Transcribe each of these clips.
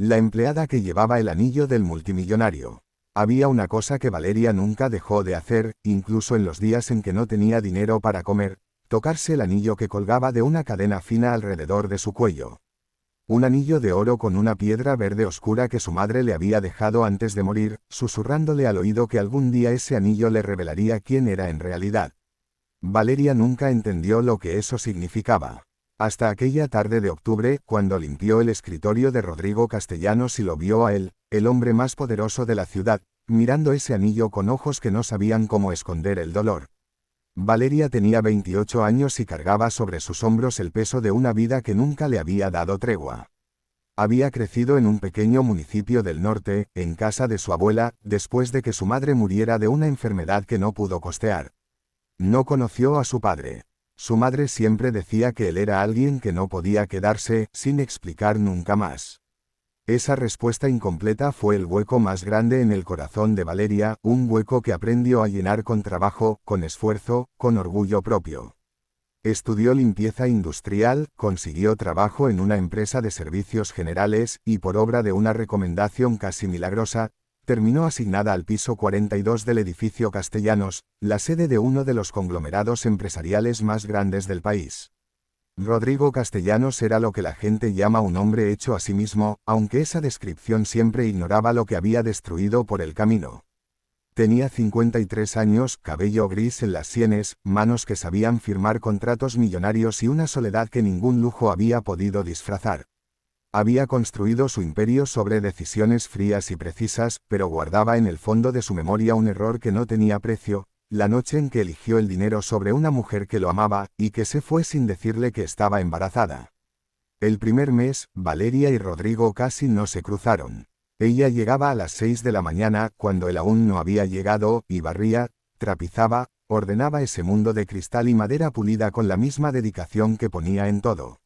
La empleada que llevaba el anillo del multimillonario. Había una cosa que Valeria nunca dejó de hacer, incluso en los días en que no tenía dinero para comer, tocarse el anillo que colgaba de una cadena fina alrededor de su cuello. Un anillo de oro con una piedra verde oscura que su madre le había dejado antes de morir, susurrándole al oído que algún día ese anillo le revelaría quién era en realidad. Valeria nunca entendió lo que eso significaba. Hasta aquella tarde de octubre, cuando limpió el escritorio de Rodrigo Castellanos y lo vio a él, el hombre más poderoso de la ciudad, mirando ese anillo con ojos que no sabían cómo esconder el dolor. Valeria tenía 28 años y cargaba sobre sus hombros el peso de una vida que nunca le había dado tregua. Había crecido en un pequeño municipio del norte, en casa de su abuela, después de que su madre muriera de una enfermedad que no pudo costear. No conoció a su padre. Su madre siempre decía que él era alguien que no podía quedarse, sin explicar nunca más. Esa respuesta incompleta fue el hueco más grande en el corazón de Valeria, un hueco que aprendió a llenar con trabajo, con esfuerzo, con orgullo propio. Estudió limpieza industrial, consiguió trabajo en una empresa de servicios generales, y por obra de una recomendación casi milagrosa, terminó asignada al piso 42 del edificio Castellanos, la sede de uno de los conglomerados empresariales más grandes del país. Rodrigo Castellanos era lo que la gente llama un hombre hecho a sí mismo, aunque esa descripción siempre ignoraba lo que había destruido por el camino. Tenía 53 años, cabello gris en las sienes, manos que sabían firmar contratos millonarios y una soledad que ningún lujo había podido disfrazar. Había construido su imperio sobre decisiones frías y precisas, pero guardaba en el fondo de su memoria un error que no tenía precio: la noche en que eligió el dinero sobre una mujer que lo amaba, y que se fue sin decirle que estaba embarazada. El primer mes, Valeria y Rodrigo casi no se cruzaron. Ella llegaba a las 6 de la mañana, cuando él aún no había llegado, y barría, trapizaba, ordenaba ese mundo de cristal y madera pulida con la misma dedicación que ponía en todo.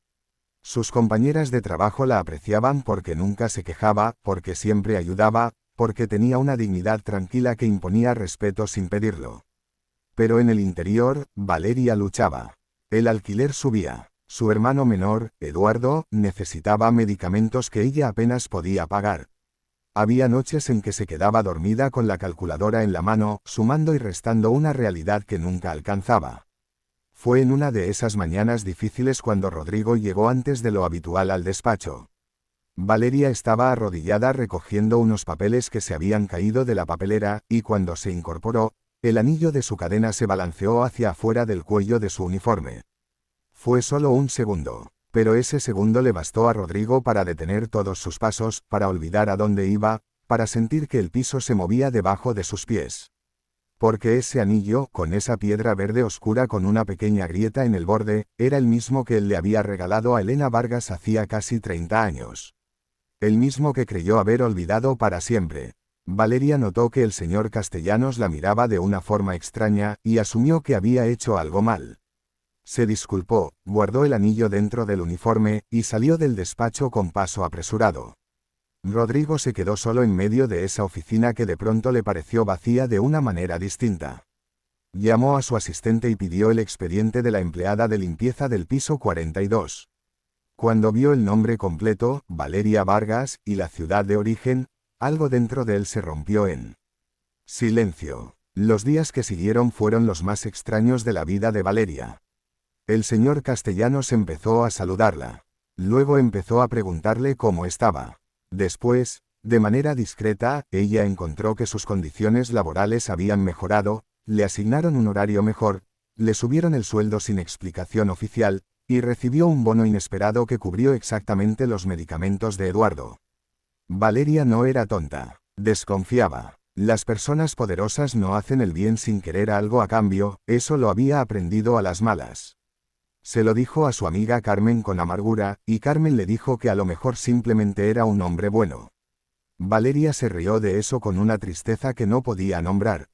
Sus compañeras de trabajo la apreciaban porque nunca se quejaba, porque siempre ayudaba, porque tenía una dignidad tranquila que imponía respeto sin pedirlo. Pero en el interior, Valeria luchaba. El alquiler subía. Su hermano menor, Eduardo, necesitaba medicamentos que ella apenas podía pagar. Había noches en que se quedaba dormida con la calculadora en la mano, sumando y restando una realidad que nunca alcanzaba. Fue en una de esas mañanas difíciles cuando Rodrigo llegó antes de lo habitual al despacho. Valeria estaba arrodillada recogiendo unos papeles que se habían caído de la papelera, y cuando se incorporó, el anillo de su cadena se balanceó hacia afuera del cuello de su uniforme. Fue solo un segundo, pero ese segundo le bastó a Rodrigo para detener todos sus pasos, para olvidar a dónde iba, para sentir que el piso se movía debajo de sus pies. Porque ese anillo, con esa piedra verde oscura con una pequeña grieta en el borde, era el mismo que él le había regalado a Elena Vargas hacía casi 30 años. El mismo que creyó haber olvidado para siempre. Valeria notó que el señor Castellanos la miraba de una forma extraña, y asumió que había hecho algo mal. Se disculpó, guardó el anillo dentro del uniforme, y salió del despacho con paso apresurado. Rodrigo se quedó solo en medio de esa oficina que de pronto le pareció vacía de una manera distinta. Llamó a su asistente y pidió el expediente de la empleada de limpieza del piso 42. Cuando vio el nombre completo, Valeria Vargas, y la ciudad de origen, algo dentro de él se rompió en silencio. Los días que siguieron fueron los más extraños de la vida de Valeria. El señor Castellanos empezó a saludarla. Luego empezó a preguntarle cómo estaba. Después, de manera discreta, ella encontró que sus condiciones laborales habían mejorado, le asignaron un horario mejor, le subieron el sueldo sin explicación oficial, y recibió un bono inesperado que cubrió exactamente los medicamentos de Eduardo. Valeria no era tonta. Desconfiaba. Las personas poderosas no hacen el bien sin querer algo a cambio, eso lo había aprendido a las malas. Se lo dijo a su amiga Carmen con amargura, y Carmen le dijo que a lo mejor simplemente era un hombre bueno. Valeria se rió de eso con una tristeza que no podía nombrar.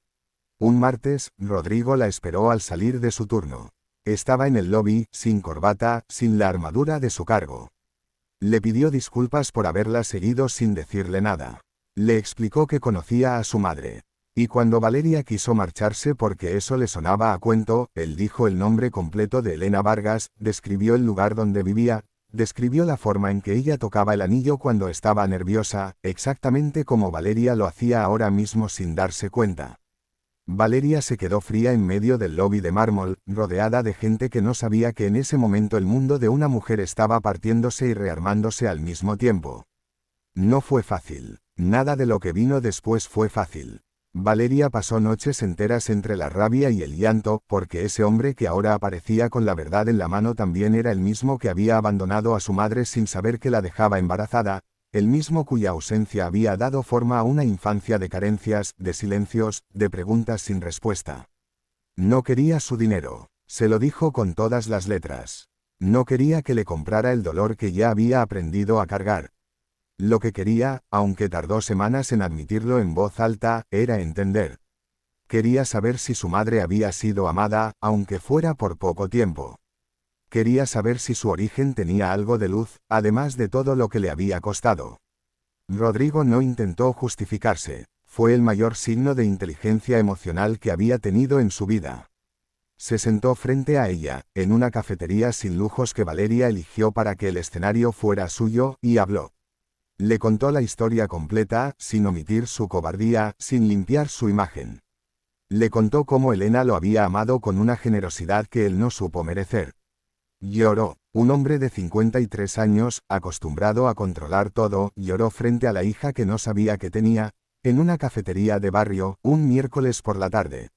Un martes, Rodrigo la esperó al salir de su turno. Estaba en el lobby, sin corbata, sin la armadura de su cargo. Le pidió disculpas por haberla seguido sin decirle nada. Le explicó que conocía a su madre. Y cuando Valeria quiso marcharse porque eso le sonaba a cuento, él dijo el nombre completo de Elena Vargas, describió el lugar donde vivía, Describió la forma en que ella tocaba el anillo cuando estaba nerviosa, exactamente como Valeria lo hacía ahora mismo sin darse cuenta. Valeria se quedó fría en medio del lobby de mármol, rodeada de gente que no sabía que en ese momento el mundo de una mujer estaba partiéndose y rearmándose al mismo tiempo. No fue fácil. Nada de lo que vino después fue fácil. Valeria pasó noches enteras entre la rabia y el llanto, porque ese hombre que ahora aparecía con la verdad en la mano también era el mismo que había abandonado a su madre sin saber que la dejaba embarazada, el mismo cuya ausencia había dado forma a una infancia de carencias, de silencios, de preguntas sin respuesta. No quería su dinero. Se lo dijo con todas las letras. No quería que le comprara el dolor que ya había aprendido a cargar. Lo que quería, aunque tardó semanas en admitirlo en voz alta, era entender. Quería saber si su madre había sido amada, aunque fuera por poco tiempo. Quería saber si su origen tenía algo de luz, además de todo lo que le había costado. Rodrigo no intentó justificarse. Fue el mayor signo de inteligencia emocional que había tenido en su vida. Se sentó frente a ella, en una cafetería sin lujos que Valeria eligió para que el escenario fuera suyo, y habló. Le contó la historia completa, sin omitir su cobardía, sin limpiar su imagen. Le contó cómo Elena lo había amado con una generosidad que él no supo merecer. Lloró. Un hombre de 53 años, acostumbrado a controlar todo, lloró frente a la hija que no sabía que tenía, en una cafetería de barrio, un miércoles por la tarde.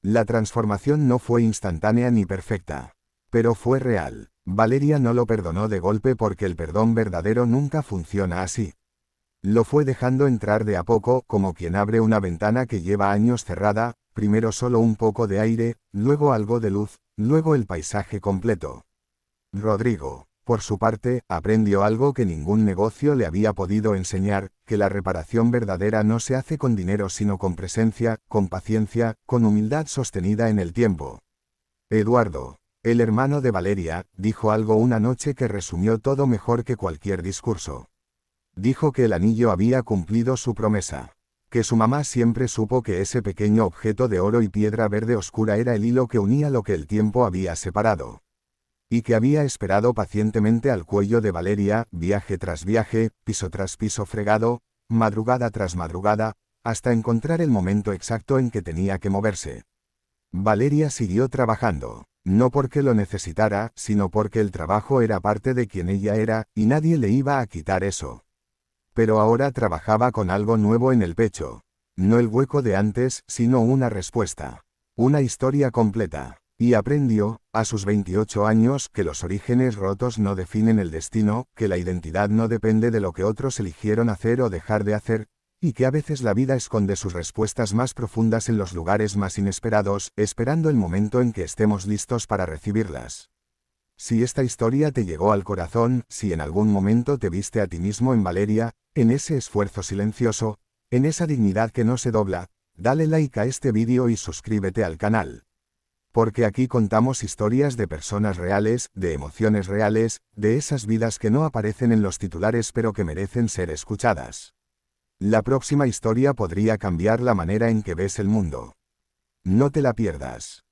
La transformación no fue instantánea ni perfecta. Pero fue real. Valeria no lo perdonó de golpe porque el perdón verdadero nunca funciona así. Lo fue dejando entrar de a poco, como quien abre una ventana que lleva años cerrada, primero solo un poco de aire, luego algo de luz, luego el paisaje completo. Rodrigo, por su parte, aprendió algo que ningún negocio le había podido enseñar, que la reparación verdadera no se hace con dinero sino con presencia, con paciencia, con humildad sostenida en el tiempo. Eduardo, el hermano de Valeria, dijo algo una noche que resumió todo mejor que cualquier discurso. Dijo que el anillo había cumplido su promesa. Que su mamá siempre supo que ese pequeño objeto de oro y piedra verde oscura era el hilo que unía lo que el tiempo había separado. Y que había esperado pacientemente al cuello de Valeria, viaje tras viaje, piso tras piso fregado, madrugada tras madrugada, hasta encontrar el momento exacto en que tenía que moverse. Valeria siguió trabajando. No porque lo necesitara, sino porque el trabajo era parte de quien ella era, y nadie le iba a quitar eso. Pero ahora trabajaba con algo nuevo en el pecho. No el hueco de antes, sino una respuesta. Una historia completa. Y aprendió, a sus 28 años, que los orígenes rotos no definen el destino, que la identidad no depende de lo que otros eligieron hacer o dejar de hacer, y que a veces la vida esconde sus respuestas más profundas en los lugares más inesperados, esperando el momento en que estemos listos para recibirlas. Si esta historia te llegó al corazón, si en algún momento te viste a ti mismo en Valeria, en ese esfuerzo silencioso, en esa dignidad que no se dobla, dale like a este vídeo y suscríbete al canal. Porque aquí contamos historias de personas reales, de emociones reales, de esas vidas que no aparecen en los titulares pero que merecen ser escuchadas. La próxima historia podría cambiar la manera en que ves el mundo. No te la pierdas.